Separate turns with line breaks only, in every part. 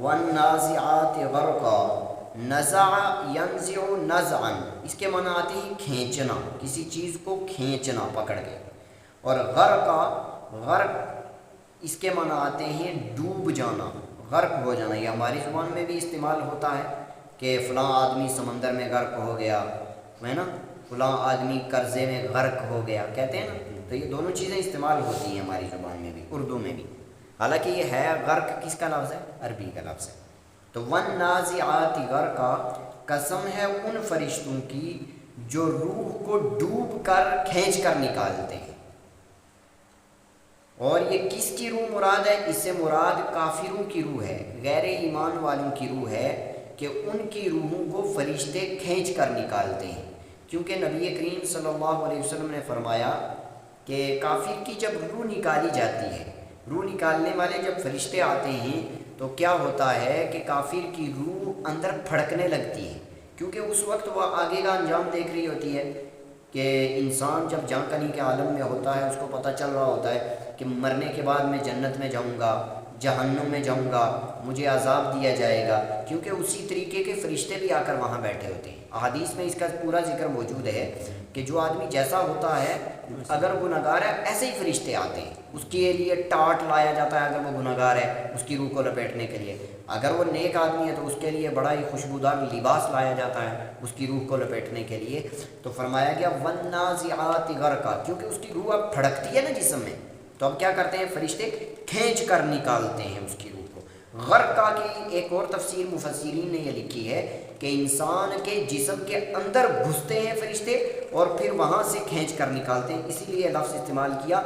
والنازعات غرقا، نزع ینزع نزعا، اس کے معنی آتے ہیں کھینچنا، کسی چیز کو کھینچنا پکڑ کے، اور غرقا، غرق اس کے معنی آتے ہیں ڈوب جانا، غرق ہو جانا۔ یہ ہماری زبان میں بھی استعمال ہوتا ہے کہ فلاں آدمی سمندر میں غرق ہو گیا ہے نا، فلاں آدمی قرضے میں غرق ہو گیا کہتے ہیں نا، تو یہ دونوں چیزیں استعمال ہوتی ہیں ہماری زبان میں بھی، اردو میں بھی، حالانکہ یہ ہے غرق کس کا لفظ ہے؟ عربی کا لفظ ہے۔ تو والنازعات غرقا، قسم ہے ان فرشتوں کی جو روح کو ڈوب کر کھینچ کر نکالتے ہیں۔ اور یہ کس کی روح مراد ہے؟ اس سے مراد کافروں کی روح ہے، غیر ایمان والوں کی روح ہے، کہ ان کی روحوں کو فرشتے کھینچ کر نکالتے ہیں، کیونکہ نبی کریم صلی اللہ علیہ وسلم نے فرمایا کہ کافر کی جب روح نکالی جاتی ہے، روح نکالنے والے جب فرشتے آتے ہیں تو کیا ہوتا ہے کہ کافر کی روح اندر پھڑکنے لگتی ہے، کیونکہ اس وقت وہ آگے کا انجام دیکھ رہی ہوتی ہے کہ انسان جب جاں کنی کے عالم میں ہوتا ہے، اس کو پتہ چل رہا ہوتا ہے کہ مرنے کے بعد میں جنت میں جاؤں گا، جہنم میں جاؤں گا، مجھے عذاب دیا جائے گا، کیونکہ اسی طریقے کے فرشتے بھی آ کر وہاں بیٹھے ہوتے ہیں۔ احادیث میں اس کا پورا ذکر موجود ہے کہ جو آدمی جیسا ہوتا ہے، اگر گنہگار ہے ایسے ہی فرشتے آتے ہیں، اس کے لیے ٹاٹ لایا جاتا ہے، اگر وہ گنہگار ہے اس کی روح کو لپیٹنے کے لیے، اگر وہ نیک آدمی ہے تو اس کے لیے بڑا ہی خوشبودار لباس لایا جاتا ہے اس کی روح کو لپیٹنے کے لیے۔ تو فرمایا گیا والنازعات غرقا، کیونکہ اس کی روح اب پھڑکتی ہے نا جسم میں، تو اب کیا کرتے ہیں فرشتے؟ کھینچ کر نکالتے ہیں اس کی روح کو۔ غرقا کی ایک اور تفسیر مفسرین نے یہ لکھی ہے کہ انسان کے جسم کے اندر گھستے ہیں فرشتے اور پھر وہاں سے کھینچ کر نکالتے ہیں، اسی لیے لفظ استعمال کیا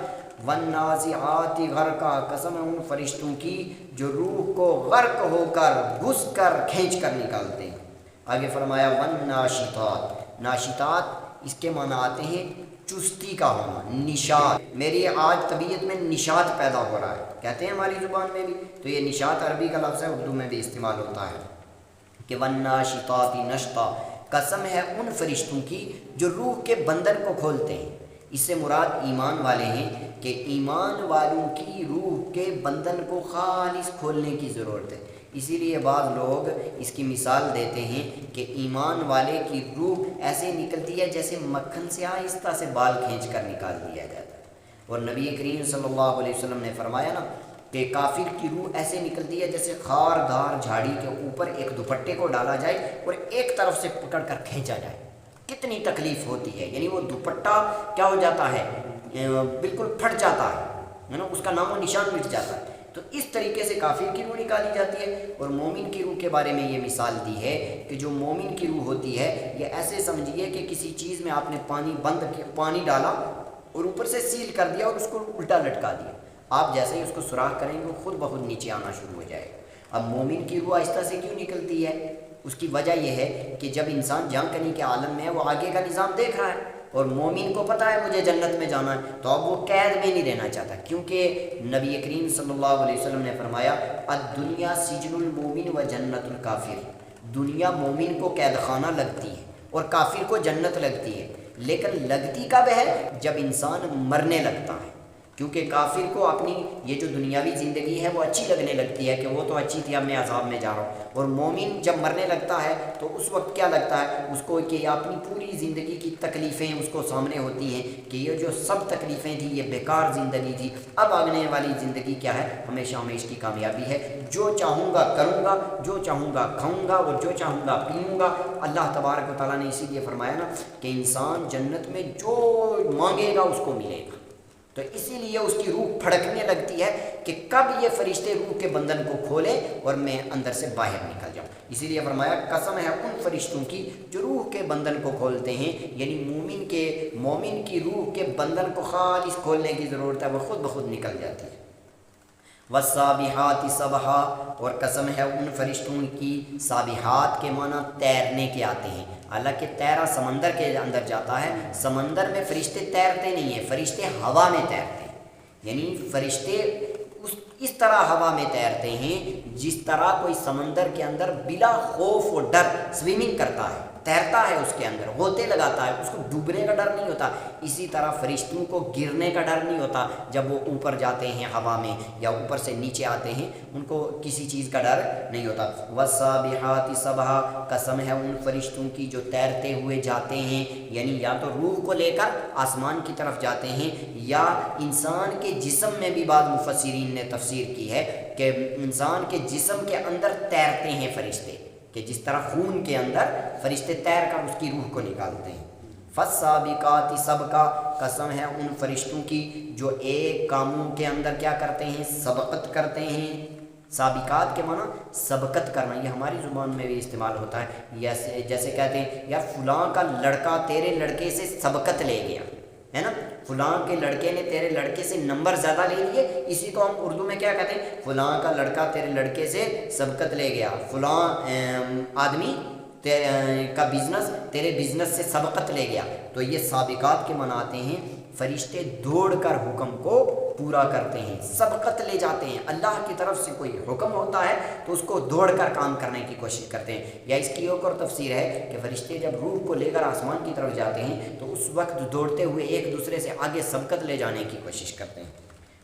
والنازعات غرقا، قسم ہے ان فرشتوں کی جو روح کو غرق ہو کر گھس کر کھینچ کر نکالتے ہیں۔ آگے فرمایا والناشطات، ناشطات اس کے معنی آتے ہیں چستی کا ہونا، نشاط، میری آج طبیعت میں نشاط پیدا ہو رہا ہے کہتے ہیں ہماری زبان میں بھی، تو یہ نشاط عربی کا لفظ ہے، اردو میں بھی استعمال ہوتا ہے کہ والناشطات نشطا، قسم ہے ان فرشتوں کی جو روح کے بندن کو کھولتے ہیں۔ اس سے مراد ایمان والے ہیں کہ ایمان والوں کی روح کے بندن کو خالص کھولنے کی ضرورت ہے، اسی لیے بعض لوگ اس کی مثال دیتے ہیں کہ ایمان والے کی روح ایسے نکلتی ہے جیسے مکھن سے آہستہ سے بال کھینچ کر نکال دیا جاتا ہے، اور نبی کریم صلی اللہ علیہ وسلم نے فرمایا نا کہ کافر کی روح ایسے نکلتی ہے جیسے خاردار جھاڑی کے اوپر ایک دوپٹے کو ڈالا جائے اور ایک طرف سے پکڑ کر کھینچا جائے، کتنی تکلیف ہوتی ہے، یعنی وہ دوپٹہ کیا ہو جاتا ہے، بالکل پھٹ جاتا ہے نا، اس کا نام و نشان مٹ جاتا ہے۔ تو اس طریقے سے کافر کی روح نکالی جاتی ہے، اور مومن کی روح کے بارے میں یہ مثال دی ہے کہ جو مومن کی روح ہوتی ہے، یہ ایسے سمجھیے کہ کسی چیز میں آپ نے پانی ڈالا اور اوپر سے سیل کر دیا اور اس کو الٹا لٹکا دیا، آپ جیسے ہی اس کو سوراخ کریں گے وہ خود بخود نیچے آنا شروع ہو جائے گا۔ اب مومن کی روح آہستہ سے کیوں نکلتی ہے؟ اس کی وجہ یہ ہے کہ جب انسان جاں کنی کے عالم میں ہے، وہ آگے کا نظام دیکھ رہا ہے، اور مومن کو پتہ ہے مجھے جنت میں جانا ہے، تو اب وہ قید میں نہیں رہنا چاہتا، کیونکہ نبی کریم صلی اللہ علیہ وسلم نے فرمایا الدنیا سجن المومن و جنت الکافر، دنیا مومن کو قید خانہ لگتی ہے اور کافر کو جنت لگتی ہے، لیکن لگتی کب ہے؟ جب انسان مرنے لگتا ہے، کیونکہ کافر کو اپنی یہ جو دنیاوی زندگی ہے وہ اچھی لگنے لگتی ہے کہ وہ تو اچھی تھی، اب میں عذاب میں جا رہا ہوں، اور مومن جب مرنے لگتا ہے تو اس وقت کیا لگتا ہے اس کو کہ اپنی پوری زندگی کی تکلیفیں اس کو سامنے ہوتی ہیں کہ یہ جو سب تکلیفیں تھیں یہ بیکار زندگی تھی، اب آنے والی زندگی کیا ہے؟ ہمیشہ ہمیشہ کی کامیابی ہے، جو چاہوں گا کروں گا، جو چاہوں گا کھاؤں گا اور جو چاہوں گا پیوں گا۔ اللہ تبارک و تعالیٰ نے اسی لیے فرمایا نا کہ انسان جنت میں جو مانگے گا اس کو ملے گا، تو اسی لیے اس کی روح پھڑکنے لگتی ہے کہ کب یہ فرشتے روح کے بندن کو کھولیں اور میں اندر سے باہر نکل جاؤں۔ اسی لیے فرمایا قسم ہے ان فرشتوں کی جو روح کے بندن کو کھولتے ہیں، یعنی مومن کی روح کے بندن کو خالص کھولنے کی ضرورت ہے، وہ خود بخود نکل جاتی ہے۔ والسابحات سبحا، اور قسم ہے ان فرشتوں کی، سابحات کے معنی تیرنے کے آتے ہیں، حالانکہ تیرا سمندر کے اندر جاتا ہے، سمندر میں فرشتے تیرتے نہیں ہیں، فرشتے ہوا میں تیرتے ہیں، یعنی فرشتے اس طرح ہوا میں تیرتے ہیں جس طرح کوئی سمندر کے اندر بلا خوف و ڈر سوئمنگ کرتا ہے، تیرتا ہے اس کے اندر، غوطے لگاتا ہے، اس کو ڈوبنے کا ڈر نہیں ہوتا۔ اسی طرح فرشتوں کو گرنے کا ڈر نہیں ہوتا جب وہ اوپر جاتے ہیں ہوا میں یا اوپر سے نیچے آتے ہیں، ان کو کسی چیز کا ڈر نہیں ہوتا۔ وَالسَّابِحَاتِ سَبْحًا، قسم ہے ان فرشتوں کی جو تیرتے ہوئے جاتے ہیں، یعنی یا تو روح کو لے کر آسمان کی طرف جاتے ہیں، یا انسان کے جسم میں بھی بعض مفسرین نے تفسیر کی ہے کہ انسان کے جسم کے اندر تیرتے ہیں فرشتے، کہ جس طرح خون کے اندر فرشتے تیر کر اس کی روح کو نکالتے ہیں۔ فَالسَّابِقَاتِ سَبْقًا، قسم ہے ان فرشتوں کی جو ایک کاموں کے اندر کیا کرتے ہیں، سبقت کرتے ہیں۔ سابقات کے معنی سبقت کرنا، یہ ہماری زبان میں بھی استعمال ہوتا ہے، جیسے کہتے ہیں یا فلاں کا لڑکا تیرے لڑکے سے سبقت لے گیا، ہے نا، فلاں کے لڑکے نے تیرے لڑکے سے نمبر زیادہ لے لیے، اسی کو ہم اردو میں کیا کہتے ہیں، فلاں کا لڑکا تیرے لڑکے سے سبقت لے گیا، فلاں آدمی کا بزنس تیرے بزنس سے سبقت لے گیا۔ تو یہ سابقات کے مناتے ہیں، فرشتے دوڑ کر حکم کو پورا کرتے ہیں، سبقت لے جاتے ہیں۔ اللہ کی طرف سے کوئی حکم ہوتا ہے تو اس کو دوڑ کر کام کرنے کی کوشش کرتے ہیں۔ یا اس کی ایک اور تفسیر ہے کہ فرشتے جب روح کو لے کر آسمان کی طرف جاتے ہیں تو اس وقت دوڑتے ہوئے ایک دوسرے سے آگے سبقت لے جانے کی کوشش کرتے ہیں۔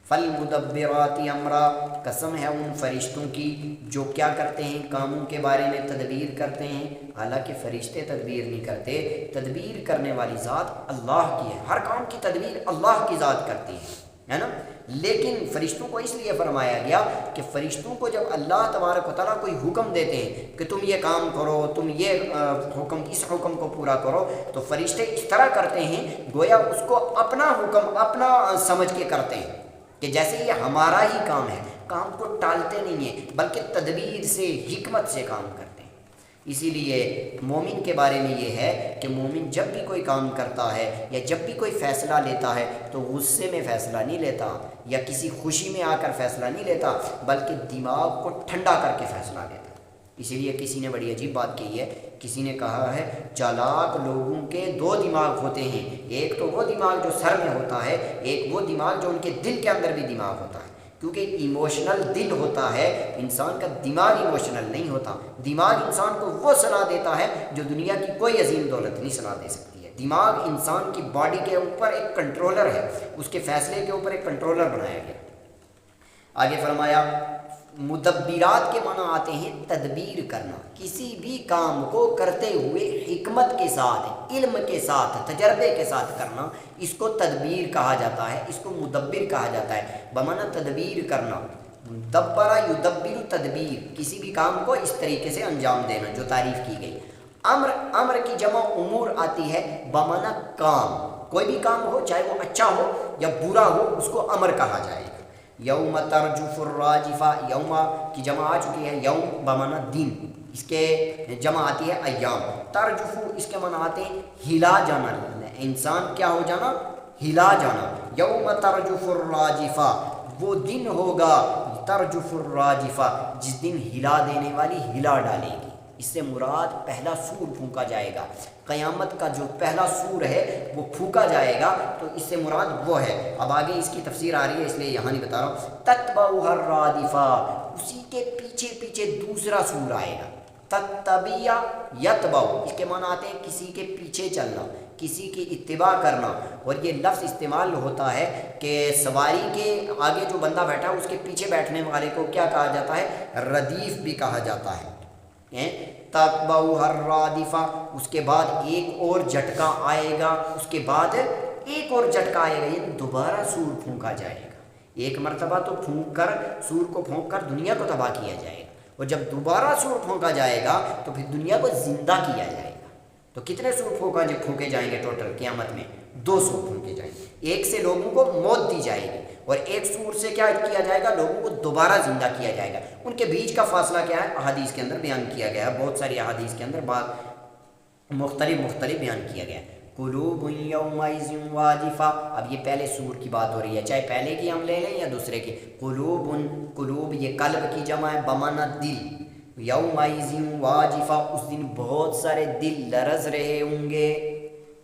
فَالْمُدَبِّرَاتِ أَمْرًا، قسم ہے ان فرشتوں کی جو کیا کرتے ہیں، کاموں کے بارے میں تدبیر کرتے ہیں۔ حالانکہ فرشتے تدبیر نہیں کرتے، تدبیر کرنے والی ذات اللہ کی ہے، ہر کام کی تدبیر اللہ کی ذات کرتی ہے نا۔ لیکن فرشتوں کو اس لیے فرمایا گیا کہ فرشتوں کو جب اللہ تبارک و تعالیٰ کوئی حکم دیتے ہیں کہ تم یہ کام کرو، تم یہ اس حکم کو پورا کرو، تو فرشتے اس طرح کرتے ہیں گویا اس کو اپنا حکم اپنا سمجھ کے کرتے ہیں، کہ جیسے یہ ہمارا ہی کام ہے، کام کو ٹالتے نہیں ہیں بلکہ تدبیر سے، حکمت سے کام کرتے ہیں۔ اسی لیے مومن کے بارے میں یہ ہے کہ مومن جب بھی کوئی کام کرتا ہے یا جب بھی کوئی فیصلہ لیتا ہے تو غصے میں فیصلہ نہیں لیتا یا کسی خوشی میں آ کر فیصلہ نہیں لیتا، بلکہ دماغ کو ٹھنڈا کر کے فیصلہ لیتا۔ اسی لیے کسی نے بڑی عجیب بات کہی ہے، کسی نے کہا ہے چالاک لوگوں کے دو دماغ ہوتے ہیں، ایک تو وہ دماغ جو سر میں ہوتا ہے، ایک وہ دماغ جو ان کے دل کے اندر بھی دماغ ہوتا ہے، کیونکہ ایموشنل دل ہوتا ہے، انسان کا دماغ ایموشنل نہیں ہوتا۔ دماغ انسان کو وہ صلاح دیتا ہے جو دنیا کی کوئی عظیم دولت نہیں صلاح دے سکتی ہے۔ دماغ انسان کی باڈی کے اوپر ایک کنٹرولر ہے، اس کے فیصلے کے اوپر ایک کنٹرولر بنایا گیا۔ آگے فرمایا مدبرات کے معنی آتے ہیں تدبیر کرنا، کسی بھی کام کو کرتے ہوئے حکمت کے ساتھ، علم کے ساتھ، تجربے کے ساتھ کرنا، اس کو تدبیر کہا جاتا ہے، اس کو مدبر کہا جاتا ہے، بمعنی تدبیر کرنا۔ دبرا یدبر تدبیر، کسی بھی کام کو اس طریقے سے انجام دینا جو تعریف کی گئی۔ امر کی جمع امور آتی ہے بمعنی کام، کوئی بھی کام ہو چاہے وہ اچھا ہو یا برا ہو اس کو امر کہا جائے گا۔ یوم ترجف الراجفہ، یوم کی جمع آ چکی ہے، یوم بمعنی دن، اس کے جمع آتی ہے ایام۔ ترجف اس کے معنی آتے ہیں ہلا جانا، انسان کیا ہو جانا، ہلا جانا۔ یوم ترجف الراجفہ، وہ دن ہوگا ترجف الراجفہ جس دن ہلا دینے والی ہلا ڈالے گی۔ اس سے مراد پہلا سور پھونکا جائے گا، قیامت کا جو پہلا سور ہے وہ پھونکا جائے گا، تو اس سے مراد وہ ہے۔ اب آگے اس کی تفسیر آ رہی ہے اس لیے یہاں نہیں بتا رہا ہوں۔ تتبعها الرادفہ، اسی کے پیچھے پیچھے دوسرا سور آئے گا۔ تتبع یتبع، اس کے معنی آتے ہیں کسی کے پیچھے چلنا، کسی کی اتباع کرنا، اور یہ لفظ استعمال ہوتا ہے کہ سواری کے آگے جو بندہ بیٹھا ہے اس کے پیچھے بیٹھنے والے کو کیا کہا جاتا ہے، ردیف بھی کہا جاتا ہے۔ تتبعها الرادفہ، اس کے بعد ایک اور جھٹکا آئے گا، اس کے بعد ایک اور جھٹکا آئے گا، یہ دوبارہ سور پھونکا جائے گا۔ ایک مرتبہ تو پھونک کر، سور کو پھونک کر دنیا کو تباہ کیا جائے گا، اور جب دوبارہ سور پھونکا جائے گا تو پھر دنیا کو زندہ کیا جائے گا۔ تو کتنے سور پھونکے جائیں گے ٹوٹل قیامت میں؟ 2 سور پھونکے جائیں گے۔ ایک سے لوگوں کو موت دی جائے گی اور ایک سور سے کیا کیا جائے گا، لوگوں کو دوبارہ زندہ کیا جائے گا۔ ان کے بیچ کا فاصلہ کیا ہے، احادیث کے اندر بیان کیا گیا ہے، بہت ساری احادیث کے اندر بات مختلف بیان کیا گیا ہے۔ قلوب یومئذ واجفہ، اب یہ پہلے سور کی بات ہو رہی ہے، چاہے پہلے کی ہم لے لیں یا دوسرے کی۔ قلوب یہ قلب کی جمع ہے بمعنی دل۔ یومئذ واجفہ، اس دن بہت سارے دل لرز رہے ہوں گے۔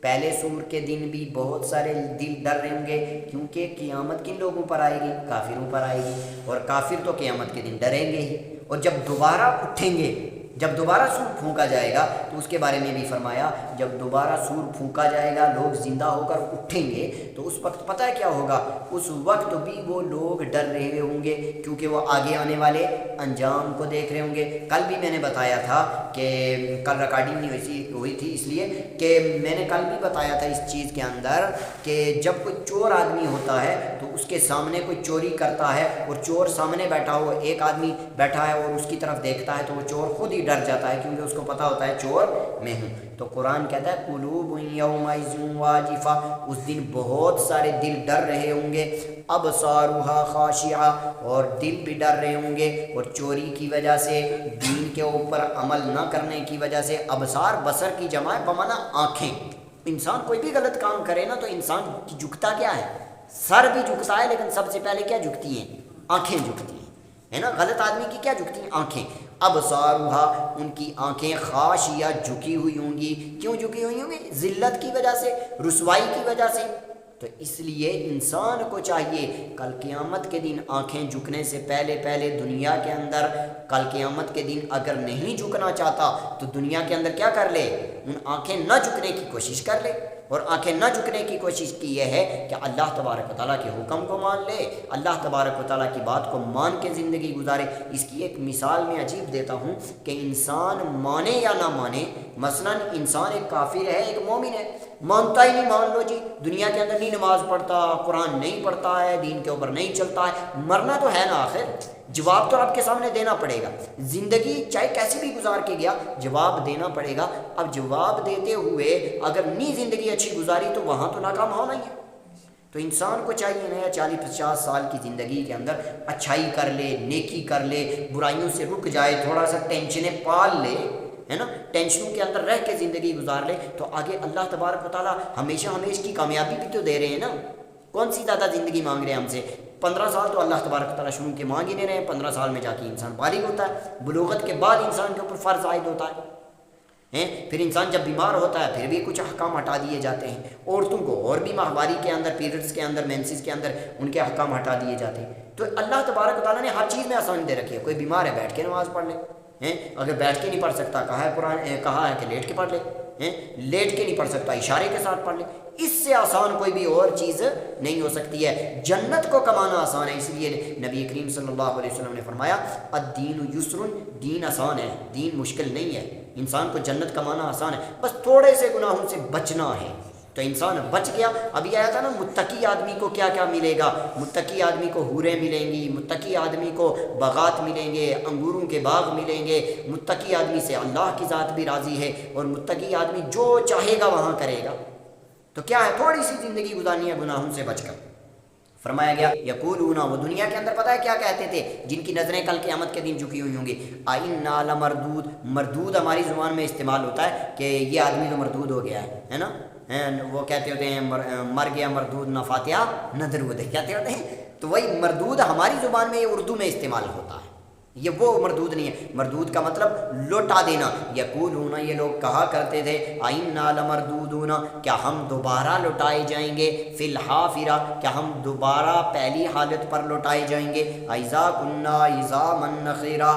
پہلے سور کے دن بھی بہت سارے دل ڈر رہے ہوں گے، کیونکہ قیامت کن لوگوں پر آئے گی، کافروں پر آئے گی، اور کافر تو قیامت کے دن ڈریں گے ہی، اور جب دوبارہ اٹھیں گے جب دوبارہ سور پھونکا جائے گا تو اس کے بارے میں بھی فرمایا جب دوبارہ سور پھونکا جائے گا لوگ زندہ ہو کر اٹھیں گے تو اس وقت پتہ ہے کیا ہوگا، اس وقت بھی وہ لوگ ڈر رہے ہوں گے کیونکہ وہ آگے آنے والے انجام کو دیکھ رہے ہوں گے۔ کل بھی میں نے بتایا تھا کہ کل ریکارڈنگ نہیں ہوئی تھی اس لیے کہ میں نے کل بھی بتایا تھا اس چیز کے اندر کہ جب کوئی چور آدمی ہوتا ہے تو اس کے سامنے کوئی چوری کرتا ہے اور چور سامنے بیٹھا ہو، ایک آدمی بیٹھا ہے اور اس کی طرف دیکھتا ہے تو وہ چور خود ہی ڈر جاتا ہے کیونکہ اس کو پتہ ہوتا ہے چور میں ہوں۔ تو قرآن کہتا ہے قلوب یومئذ واجفہ، اس دن بہت سارے دل ڈر رہے ہوں گے، ابصارها خاشعہ، اور دل بھی ڈر رہے ہوں گے، اور چوری کی وجہ سے، دین کے اوپر عمل نہ کرنے کی وجہ سے۔ ابصار بصر کی جمع ہے بمعنی آنکھیں۔ انسان کوئی بھی غلط کام کرے نا تو انسان کی جھکتا کیا ہے؟ سر بھی جھکتا ہے، لیکن سب سے پہلے کیا جھکتی ہیں؟ آنکھیں جھکتی ہیں، ہے نا؟ غلط آدمی کی کیا جھکتی ہیں؟ آنکھیں۔ ابصارها، ان کی آنکھیں خاشعہ جھکی ہوئی ہوں گی۔ کیوں جھکی ہوئی ہوں گی؟ ذلت کی وجہ سے، رسوائی کی وجہ سے۔ تو اس لیے انسان کو چاہیے کل قیامت کے دن آنکھیں جھکنے سے پہلے دنیا کے اندر، کل قیامت کے دن اگر نہیں جھکنا چاہتا تو دنیا کے اندر کیا کر لے؟ ان آنکھیں نہ جھکنے کی کوشش کر لے۔ اور آنکھیں نہ جھکنے کی کوشش کی یہ ہے کہ اللہ تبارک و تعالیٰ کے حکم کو مان لے، اللہ تبارک و تعالیٰ کی بات کو مان کے زندگی گزارے۔ اس کی ایک مثال میں عجیب دیتا ہوں کہ انسان مانے یا نہ مانے، مثلا انسان ایک کافر ہے، ایک مومن ہے، مانتا ہی نہیں، مان لو جی دنیا کے اندر نہیں نماز پڑھتا، قرآن نہیں پڑھتا ہے، دین کے اوپر نہیں چلتا ہے، مرنا تو ہے نا آخر، جواب تو رب کے سامنے دینا پڑے گا۔ زندگی چاہے کیسی بھی گزار کے گیا جواب دینا پڑے گا۔ اب جواب دیتے ہوئے اگر نہیں زندگی اچھی گزاری تو وہاں تو ناکام ہونا ہی ہے۔ تو انسان کو چاہیے نیا 40-50 سال کی زندگی کے اندر اچھائی کر لے، نیکی کر لے، برائیوں سے رک جائے، تھوڑا سا ٹینشنیں پال لے، ہے نا، ٹینشنوں کے اندر رہ کے زندگی گزار لے تو آگے اللہ تبارک و تعالیٰ ہمیشہ کی کامیابی بھی تو دے رہے ہیں نا۔ کون سی زیادہ زندگی مانگ رہے ہیں ہم سے؟ 15 سال تو اللہ تبارک و تعالیٰ شروع کے مانگ ہی نہیں رہے ہیں، 15 سال میں جا کے انسان بالغ ہوتا ہے، بلوغت کے بعد انسان کے اوپر فرض عائد ہوتا ہے۔ پھر انسان جب بیمار ہوتا ہے پھر بھی کچھ احکام ہٹا دیے جاتے ہیں، عورتوں کو اور بھی ماہواری کے اندر، پیریڈز کے اندر، مینسز کے اندر ان کے احکام ہٹا دیے جاتے ہیں۔ تو اللہ تبارک و تعالیٰ نے ہر چیز میں آسانی دے رکھی ہے۔ کوئی بیمار ہے بیٹھ کے نماز پڑھ لے، اگر بیٹھ کے نہیں پڑھ سکتا کہا ہے قرآن، کہا ہے کہ لیٹ کے پڑھ لے، لیٹ کے نہیں پڑھ سکتا اشارے کے ساتھ پڑھ لے۔ اس سے آسان کوئی بھی اور چیز نہیں ہو سکتی ہے۔ جنت کو کمانا آسان ہے، اس لیے نبی کریم صلی اللہ علیہ وسلم نے فرمایا الدین یسر، دین آسان ہے، دین مشکل نہیں ہے۔ انسان کو جنت کمانا آسان ہے، بس تھوڑے سے گناہوں سے بچنا ہے۔ تو انسان بچ گیا۔ ابھی آیا تھا نا متقی آدمی کو کیا کیا ملے گا؟ متقی آدمی کو حوریں ملیں گی، متقی آدمی کو باغات ملیں گے، انگوروں کے باغ ملیں گے، متقی آدمی سے اللہ کی ذات بھی راضی ہے، اور متقی آدمی جو چاہے گا وہاں کرے گا۔ تو کیا ہے؟ تھوڑی سی زندگی گزارنی ہے گناہوں سے بچ کر۔ فرمایا گیا یقولون، وہ دنیا کے اندر پتہ ہے کیا کہتے تھے؟ جن کی نظریں کل قیامت کے دن جھکی ہوئی ہوں گی، ائنا لمردود، مردود ہماری زبان میں استعمال ہوتا ہے کہ یہ آدمی تو مردود ہو گیا ہے نا، وہ کہتے ہوتے ہیں مر گیا مردود نہ فاتحہ نہ درود کہتے ہوتے ہیں۔ تو وہی مردود ہماری زبان میں اردو میں استعمال ہوتا ہے، یہ وہ مردود نہیں ہے۔ مردود کا مطلب لوٹا دینا۔ یقولون، یہ لوگ کہا کرتے تھے ائنا لمردودون، کیا ہم دوبارہ لوٹائے جائیں گے، فی الحافرہ، کیا ہم دوبارہ پہلی حالت پر لوٹائے جائیں گے، اذا کنا عظاما نخرا،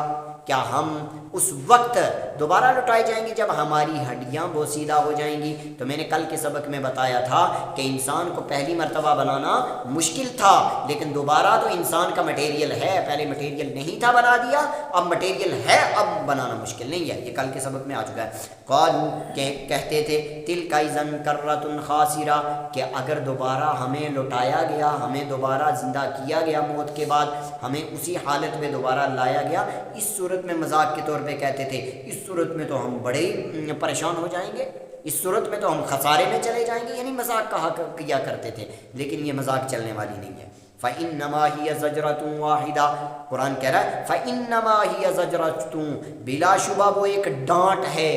کیا ہم اس وقت دوبارہ لوٹائے جائیں گے جب ہماری ہڈیاں بوسیدہ ہو جائیں گی۔ تو میں نے کل کے سبق میں بتایا تھا کہ انسان کو پہلی مرتبہ بنانا مشکل تھا، لیکن دوبارہ تو انسان کا مٹیریل ہے، پہلے مٹیریل نہیں تھا بنا دیا، اب مٹیریل ہے، اب بنانا مشکل نہیں ہے۔ یہ کل کے سبق میں آ چکا ہے۔ قالوا، کہتے تھے تلک اذا کرۃ خاسرہ، کہ اگر دوبارہ ہمیں لوٹایا گیا، ہمیں دوبارہ زندہ کیا گیا موت کے بعد، ہمیں اسی حالت میں دوبارہ لایا گیا، اس صورت میں مذاق کے طور پہ کہتے تھے اس صورت میں تو ہم بڑے ہی پریشان ہو جائیں گے، اس صورت میں تو ہم خسارے میں چلے جائیں گے، یعنی مذاق کیا کرتے تھے، لیکن یہ مذاق چلنے والی نہیں ہے۔ فَإِنَّمَا هِيَ زَجْرَةٌ وَاحِدَةٌ، قرآن کہہ رہا ہے فَإِنَّمَا هِيَ زَجْرَةٌ، بلا شبہ وہ ایک ڈانٹ ہے،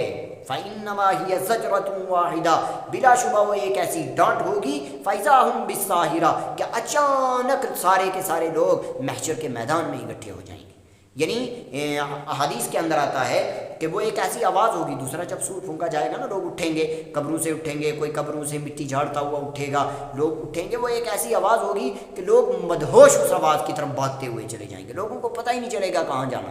فَإِنَّمَا هِيَ زَجْرَةٌ وَاحِدَةٌ، بلا شبہ وہ ایک ایسی ڈانٹ ہوگی، فَإِذَا هُمْ بِالسَّاهِرَةِ، کہ اچانک سارے کے سارے لوگ محشر کے میدان میں اکٹھے ہو جائیں گے۔ یعنی احادیث کے اندر آتا ہے کہ وہ ایک ایسی آواز ہوگی، دوسرا جب سور پھونکا جائے گا نا، لوگ اٹھیں گے، قبروں سے اٹھیں گے، کوئی قبروں سے مٹی جھاڑتا ہوا اٹھے گا، لوگ اٹھیں گے، وہ ایک ایسی آواز ہوگی کہ لوگ مدہوش اس آواز کی طرف بھاگتے ہوئے چلے جائیں گے، لوگوں کو پتہ ہی نہیں چلے گا کہاں جانا۔